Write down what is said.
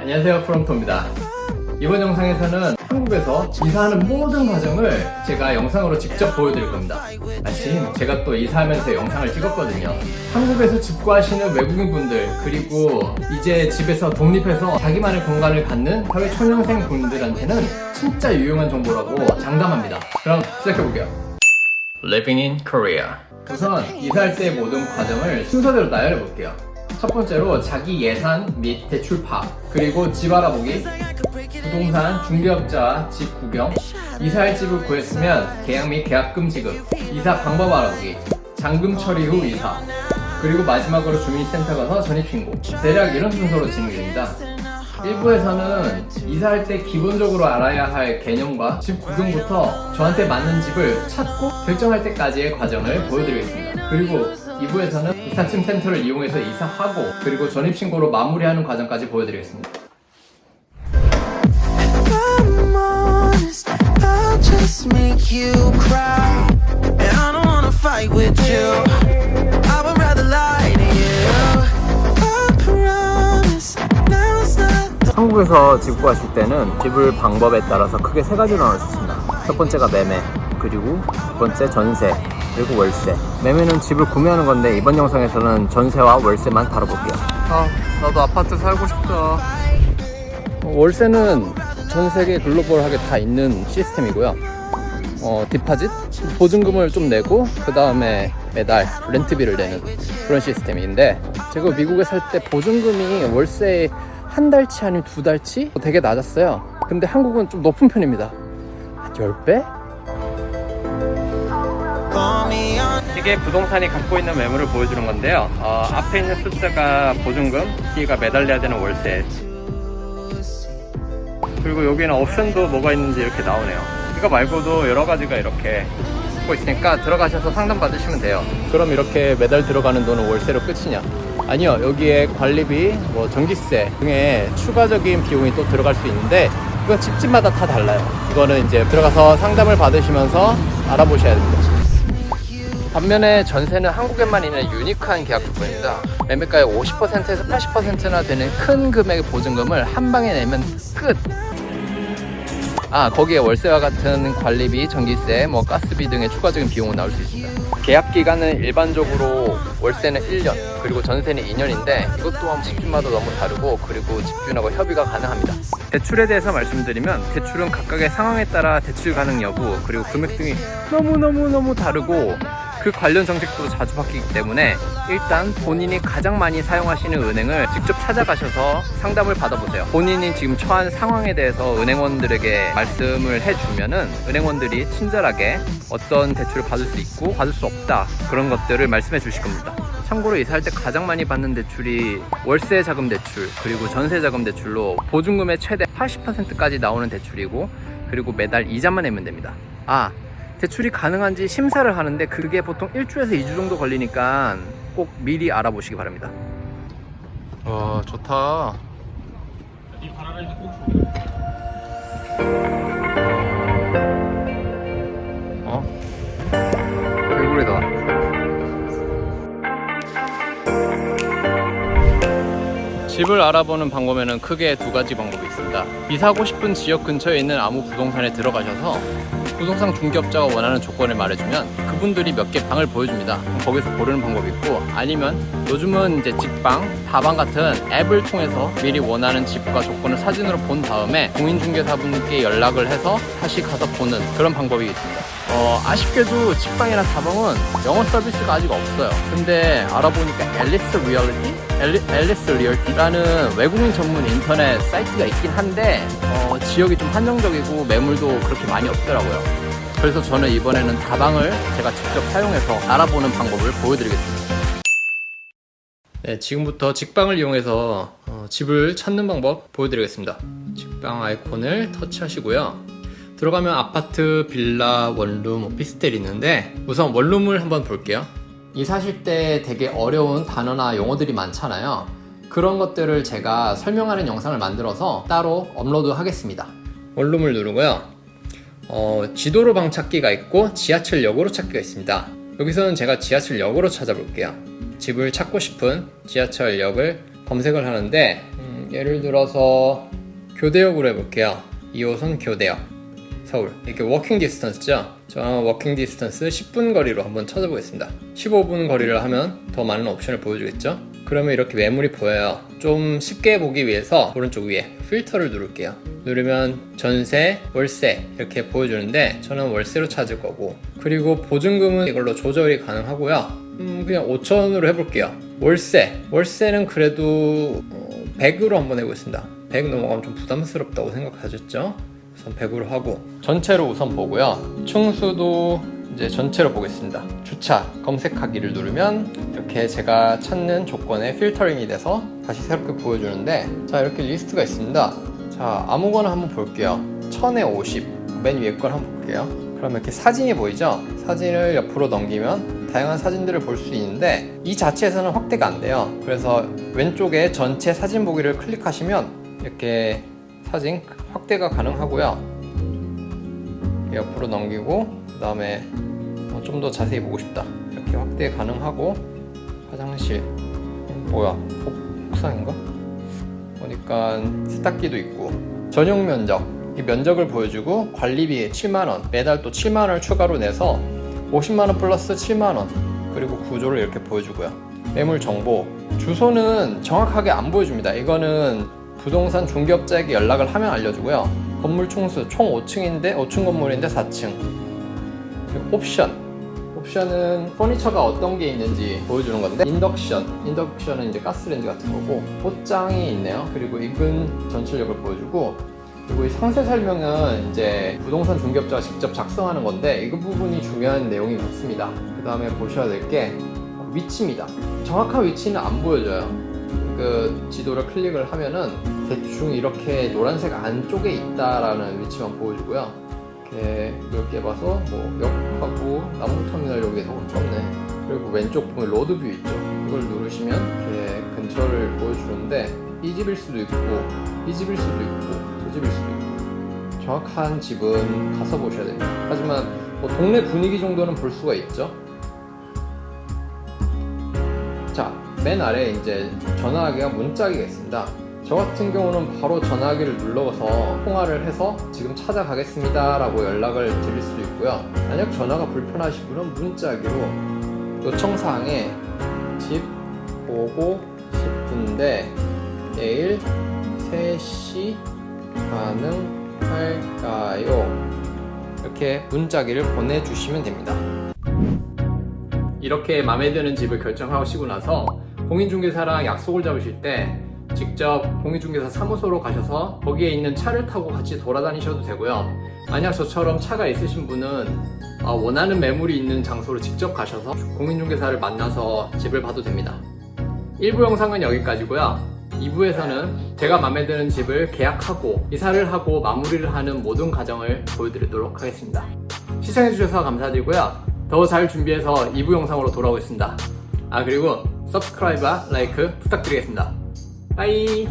안녕하세요, 프롬토입니다. 이번 영상에서는 한국에서 이사하는 모든 과정을 제가 영상으로 직접 보여드릴 겁니다. 마침 제가 또 이사하면서 영상을 찍었거든요. 한국에서 집 구하시는 외국인분들, 그리고 이제 집에서 독립해서 자기만의 공간을 갖는 사회초년생 분들한테는 진짜 유용한 정보라고 장담합니다. 그럼 시작해볼게요. Living in Korea. 우선 이사할 때 모든 과정을 순서대로 나열해볼게요. 첫 번째로 자기 예산 및 대출 파악, 그리고 집 알아보기, 부동산, 중개업자, 집 구경, 이사할 집을 구했으면 계약 및 계약금 지급, 이사 방법 알아보기, 잔금 처리 후 이사, 그리고 마지막으로 주민센터 가서 전입신고. 대략 이런 순서로 진행됩니다. 1부에서는 이사할 때 기본적으로 알아야 할 개념과 집 구경부터 저한테 맞는 집을 찾고 결정할 때까지의 과정을 보여드리겠습니다. 그리고 2부에서는 이삿짐 센터를 이용해서 이사하고 그리고 전입신고로 마무리하는 과정까지 보여드리겠습니다. 한국에서 집 구하실 때는 집을 방법에 따라서 크게 세 가지로 나눌 수 있습니다. 첫 번째가 매매, 그리고 두 번째 전세, 그리고 월세. 매매는 집을 구매하는 건데 이번 영상에서는 전세와 월세만 다뤄볼게요. 나도 아파트 살고 싶다. 월세는 전 세계 글로벌하게 다 있는 시스템이고요. 디파짓? 보증금을 좀 내고 그 다음에 매달 렌트비를 내는 그런 시스템인데, 제가 미국에 살 때 보증금이 월세에 한 달치 아니면 두 달치? 되게 낮았어요. 근데 한국은 좀 높은 편입니다. 한 10배? 이게 부동산이 갖고 있는 매물을 보여주는 건데요. 앞에 있는 숫자가 보증금, 뒤가 매달려야 되는 월세. 그리고 여기는 옵션도 뭐가 있는지 이렇게 나오네요. 이거 말고도 여러 가지가 이렇게 있고 있으니까 들어가셔서 상담 받으시면 돼요. 그럼 이렇게 매달 들어가는 돈은 월세로 끝이냐? 아니요, 여기에 관리비, 전기세 등의 추가적인 비용이 또 들어갈 수 있는데 이건 집집마다 다 달라요. 이거는 이제 들어가서 상담을 받으시면서 알아보셔야 됩니다. 반면에 전세는 한국에만 있는 유니크한 계약 조건입니다. 매매가의 50%에서 80%나 되는 큰 금액의 보증금을 한 방에 내면 끝! 거기에 월세와 같은 관리비, 전기세, 가스비 등의 추가적인 비용은 나올 수 있습니다. 계약 기간은 일반적으로 월세는 1년, 그리고 전세는 2년인데 이것 또한 집집마다 너무 다르고, 그리고 집주인하고 협의가 가능합니다. 대출에 대해서 말씀드리면 대출은 각각의 상황에 따라 대출 가능 여부, 그리고 금액 등이 너무 다르고 그 관련 정책도 자주 바뀌기 때문에 일단 본인이 가장 많이 사용하시는 은행을 직접 찾아가셔서 상담을 받아보세요. 본인이 지금 처한 상황에 대해서 은행원들에게 말씀을 해주면은 은행원들이 친절하게 어떤 대출을 받을 수 있고 받을 수 없다, 그런 것들을 말씀해 주실 겁니다. 참고로 이사할 때 가장 많이 받는 대출이 월세 자금 대출, 그리고 전세 자금 대출로 보증금의 최대 80%까지 나오는 대출이고, 그리고 매달 이자만 내면 됩니다. 대출이 가능한지 심사를 하는데 그게 보통 1주에서 2주 정도 걸리니까 꼭 미리 알아보시기 바랍니다. 좋다. 개구리다. 집을 알아보는 방법에는 크게 두 가지 방법이 있습니다. 이사하고 싶은 지역 근처에 있는 아무 부동산에 들어가셔서 부동산 중개업자가 원하는 조건을 말해주면 그분들이 몇 개 방을 보여줍니다. 거기서 고르는 방법이 있고, 아니면 요즘은 이제 직방, 다방 같은 앱을 통해서 미리 원하는 집과 조건을 사진으로 본 다음에 공인중개사분께 연락을 해서 다시 가서 보는 그런 방법이 있습니다. 아쉽게도 직방이나 다방은 영어 서비스가 아직 없어요. 근데 알아보니까 앨리스 리얼티라는 외국인 전문 인터넷 사이트가 있긴 한데 지역이 좀 한정적이고 매물도 그렇게 많이 없더라고요. 그래서 저는 이번에는 다방을 제가 직접 사용해서 알아보는 방법을 보여드리겠습니다. 네, 지금부터 직방을 이용해서 집을 찾는 방법 보여드리겠습니다. 직방 아이콘을 터치하시고요. 들어가면 아파트, 빌라, 원룸, 오피스텔이 있는데 우선 원룸을 한번 볼게요. 이사하실 때 되게 어려운 단어나 용어들이 많잖아요. 그런 것들을 제가 설명하는 영상을 만들어서 따로 업로드 하겠습니다. 원룸을 누르고요. 지도로 방 찾기가 있고 지하철역으로 찾기가 있습니다. 여기서는 제가 지하철역으로 찾아볼게요. 집을 찾고 싶은 지하철역을 검색을 하는데 예를 들어서 교대역으로 해볼게요. 2호선 교대역 서울. 이렇게 워킹 디스턴스죠. 저 워킹 디스턴스 10분 거리로 한번 찾아보겠습니다. 15분 거리를 하면 더 많은 옵션을 보여주겠죠. 그러면 이렇게 매물이 보여요. 좀 쉽게 보기 위해서 오른쪽 위에 필터를 누를게요. 누르면 전세, 월세 이렇게 보여주는데 저는 월세로 찾을 거고, 그리고 보증금은 이걸로 조절이 가능하고요. 그냥 5천으로 해볼게요. 월세는 그래도 100으로 한번 해보겠습니다. 100 넘어가면 좀 부담스럽다고 생각하셨죠? 우선 100으로 하고 전체로 우선 보고요. 충수도 이제 전체로 보겠습니다. 주차 검색하기를 누르면 이렇게 제가 찾는 조건에 필터링이 돼서 다시 새롭게 보여주는데, 자 이렇게 리스트가 있습니다. 자 아무거나 한번 볼게요. 1000에 50 맨 위에 걸 한번 볼게요. 그러면 이렇게 사진이 보이죠? 사진을 옆으로 넘기면 다양한 사진들을 볼 수 있는데 이 자체에서는 확대가 안 돼요. 그래서 왼쪽에 전체 사진 보기를 클릭하시면 이렇게 사진 확대가 가능하고요. 옆으로 넘기고 그 다음에 좀 더 자세히 보고 싶다 이렇게 확대 가능하고, 화장실 뭐야 옥상인가? 보니까 세탁기도 있고, 전용 면적 이 면적을 보여주고, 관리비 7만원, 매달 또 7만원을 추가로 내서 50만원 플러스 7만원, 그리고 구조를 이렇게 보여주고요. 매물 정보, 주소는 정확하게 안 보여줍니다. 이거는 부동산 중개업자에게 연락을 하면 알려주고요. 건물 총수 총 5층인데 5층 건물인데 4층. 그리고 옵션은 퍼니처가 어떤 게 있는지 보여주는 건데, 인덕션은 이제 가스레인지 같은 거고, 옷장이 있네요. 그리고 인근 전출력을 보여주고, 그리고 이 상세 설명은 이제 부동산 중개업자가 직접 작성하는 건데 이 부분이 중요한 내용이 맞습니다. 그 다음에 보셔야 될 게 위치입니다. 정확한 위치는 안 보여줘요. 그 지도를 클릭을 하면은 대충 이렇게 노란색 안쪽에 있다라는 위치만 보여주고요. 이렇게 넓게 봐서 뭐 역하고 남부터미널 여기에 더 가깝네. 그리고 왼쪽 보면 로드뷰 있죠. 이걸 누르시면 이렇게 근처를 보여주는데 이 집일 수도 있고 이 집일 수도 있고 저 집일 수도 있고, 정확한 집은 가서 보셔야 됩니다. 하지만 뭐 동네 분위기 정도는 볼 수가 있죠. 자, 맨 아래에 이제 전화하기가 문자기가 있습니다. 저 같은 경우는 바로 전화기를 눌러서 통화를 해서 지금 찾아가겠습니다 라고 연락을 드릴 수도 있고요. 만약 전화가 불편하시면 문자기로 요청사항에 집 보고 싶은데 내일 3시 가능할까요? 이렇게 문자기를 보내주시면 됩니다. 이렇게 마음에 드는 집을 결정하시고 나서 공인중개사랑 약속을 잡으실 때 직접 공인중개사 사무소로 가셔서 거기에 있는 차를 타고 같이 돌아다니셔도 되고요. 만약 저처럼 차가 있으신 분은 원하는 매물이 있는 장소로 직접 가셔서 공인중개사를 만나서 집을 봐도 됩니다. 1부 영상은 여기까지고요. 2부에서는 제가 마음에 드는 집을 계약하고 이사를 하고 마무리를 하는 모든 과정을 보여드리도록 하겠습니다. 시청해주셔서 감사드리고요. 더 잘 준비해서 2부 영상으로 돌아오겠습니다. 그리고 서브스크라이브와 라이크 부탁드리겠습니다. 빠이.